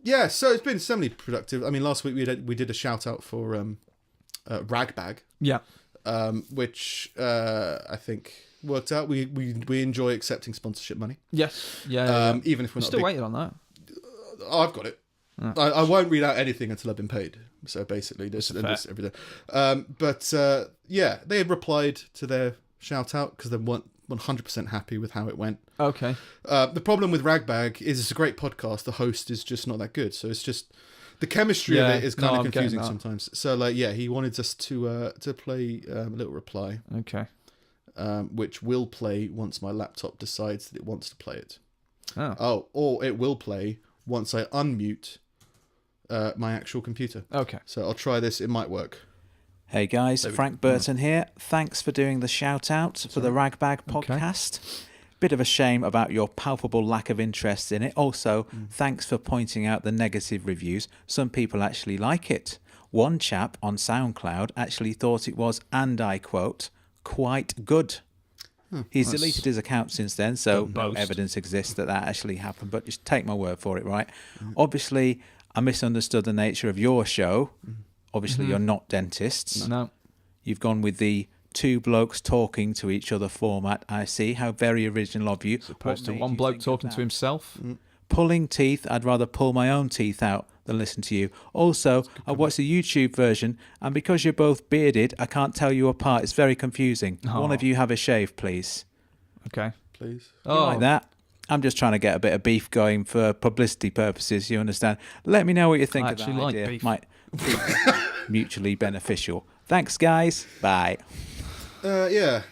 Yeah, so it's been semi-productive. I mean, last week we did a shout-out for Ragbag. Yeah. Which I think worked out. We enjoy accepting sponsorship money. Yes. Yeah. Even if we're still waiting on that. Oh, I've got it. Oh. I won't read out anything until I've been paid. So basically, this everything. But they had replied to their shout out because they weren't 100% happy with how it went. Okay. The problem with Ragbag is it's a great podcast. The host is just not that good. So it's just the chemistry of it is kind of confusing sometimes. So he wanted us to play a little reply. Okay. Which will play once my laptop decides that it wants to play it. Oh. Or it will play once I unmute my actual computer. Okay. So I'll try this. It might work. Hey guys, Frank Burton here. Thanks for doing the shout out for the Ragbag podcast. Bit of a shame about your palpable lack of interest in it. Also, thanks for pointing out the negative reviews. Some people actually like it. One chap on SoundCloud actually thought it was, and I quote, quite good. He's deleted his account since then, so no evidence exists that actually happened, but just take my word for it, right? Obviously, I misunderstood the nature of your show. Obviously, you're not dentists. No. You've gone with the two blokes talking to each other format. I see. How very original of you. As opposed to one bloke talking to himself. Pulling teeth, I'd rather pull my own teeth out than listen to you. Also, I watched the YouTube version, and because you're both bearded, I can't tell you apart. It's very confusing. One of you have a shave, please. Okay. Please. You like that? I'm just trying to get a bit of beef going for publicity purposes, you understand? Let me know what you think of that idea. Beef. Might be mutually beneficial. Thanks, guys. Bye. Yeah.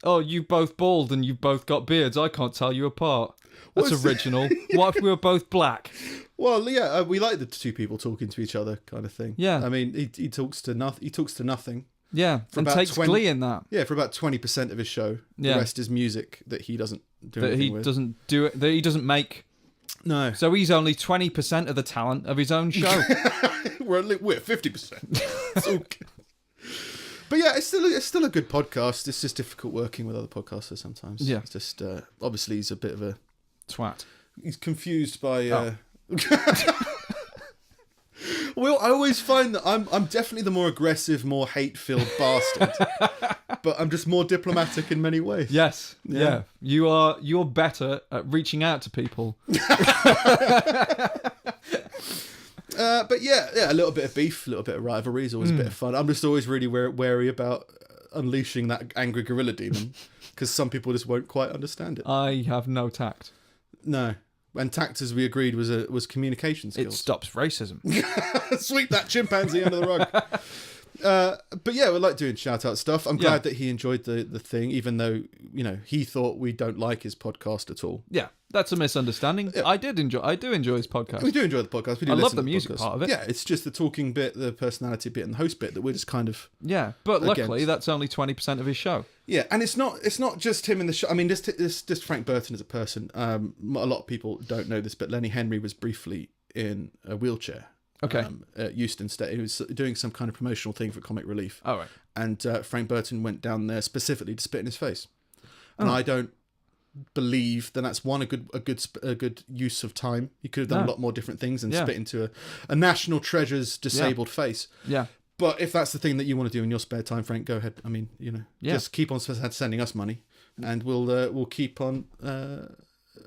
Oh, you both bald and you both got beards. I can't tell you apart. That's original. What if we were both black? Well, yeah, we like the two people talking to each other kind of thing. Yeah. I mean, he talks to nothing. He talks to nothing. Yeah, and takes glee in that. Yeah, for about 20% of his show. The rest is music that he doesn't do anything with. That he doesn't make. No. So he's only 20% of the talent of his own show. we're 50%. Okay. But yeah, it's still a good podcast. It's just difficult working with other podcasters sometimes. Yeah. It's just obviously he's a bit of a twat. He's confused by. Well, I always find that I'm definitely the more aggressive, more hate-filled bastard, but I'm just more diplomatic in many ways. Yes, yeah. You're better at reaching out to people. But yeah, a little bit of beef, a little bit of rivalry is always a bit of fun. I'm just always really wary about unleashing that angry gorilla demon because some people just won't quite understand it. I have no tact. No. And tact, as we agreed, was communication skills. It stops racism. Sweep that chimpanzee under the rug. But yeah, we like doing shout-out stuff. I'm glad that he enjoyed the thing, even though, he thought we don't like his podcast at all. Yeah, that's a misunderstanding. Yeah. I do enjoy his podcast. We do enjoy the podcast. I love the music part of it. Yeah, it's just the talking bit, the personality bit, and the host bit that we're just kind of but luckily that's only 20% of his show. Yeah, and it's not just him in the show. I mean, just Frank Burton as a person. A lot of people don't know this, but Lenny Henry was briefly in a wheelchair. Okay. At Euston State. He was doing some kind of promotional thing for Comic Relief. Oh, right. And Frank Burton went down there specifically to spit in his face. And I don't believe that that's a good use of time. He could have done a lot more different things than spit into a national treasure's disabled face. Yeah. But if that's the thing that you want to do in your spare time, Frank, go ahead. I mean, just keep on sending us money, and we'll keep on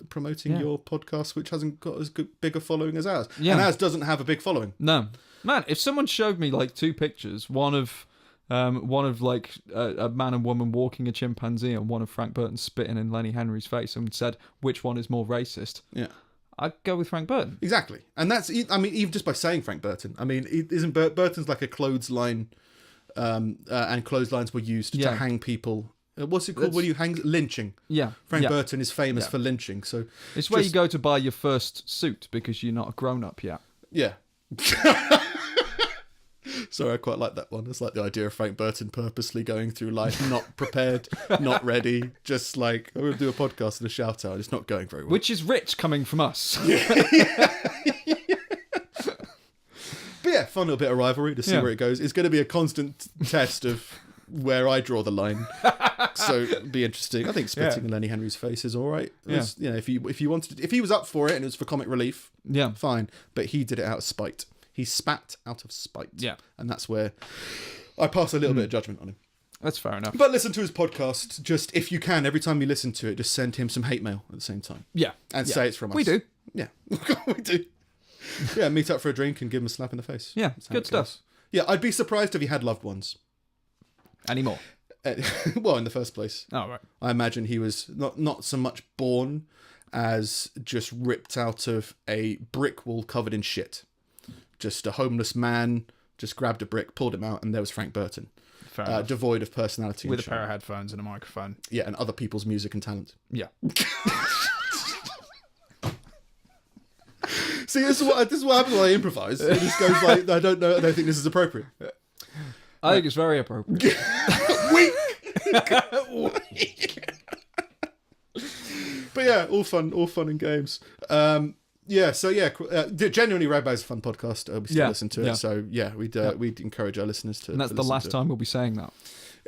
promoting your podcast, which hasn't got as big a following as ours. Yeah. And ours doesn't have a big following. No, man. If someone showed me like two pictures, one of like a man and woman walking a chimpanzee, and one of Frank Burton spitting in Lenny Henry's face, and said which one is more racist, I'd go with Frank Burton. Exactly. And that's, I mean, even just by saying Frank Burton, I mean, isn't Burton's like a clothesline, and clotheslines were used to hang people. What's it called when you hang? Lynching. Yeah. Frank Burton is famous for lynching. So it's where you go to buy your first suit because you're not a grown-up yet. Yeah. Sorry, I quite like that one. It's like the idea of Frank Burton purposely going through life not prepared, not ready, just like, I'm going to do a podcast and a shout out. It's not going very well. Which is rich coming from us. But yeah, fun little bit of rivalry to see where it goes. It's going to be a constant test of where I draw the line. So it'd be interesting. I think spitting in Lenny Henry's face is all right. You know, if you wanted, if he was up for it and it was for comic relief, fine. But he did it out of spite. He spat out of spite. Yeah, and that's where I pass a little bit of judgment on him. That's fair enough. But listen to his podcast. Just if you can, every time you listen to it, just send him some hate mail at the same time. Yeah, and say it's from us. We do. Yeah, we do. Yeah, meet up for a drink and give him a slap in the face. Yeah, good stuff. Yeah, I'd be surprised if he had loved ones. Anymore. Well, in the first place. Oh, right. I imagine he was not so much born as just ripped out of a brick wall covered in shit. Just a homeless man just grabbed a brick, pulled him out, and there was Frank Burton. Devoid of personality. With a pair of headphones and a microphone. Yeah, and other people's music and talent. Yeah. See, this is what happens when I improvise. It just goes like, I don't know, I don't think this is appropriate. I think it's very appropriate. But yeah, all fun and games. Genuinely, Ragbag's a fun podcast. We still listen to it, so yeah, we'd encourage our listeners to. And that's the last time we'll be saying that.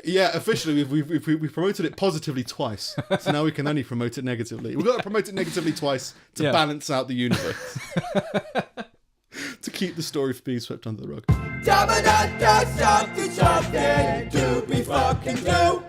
Yeah, officially, we've promoted it positively twice, so now we can only promote it negatively. We've got to promote it negatively twice to balance out the universe, to keep the story from being swept under the rug. Something to be fucking do.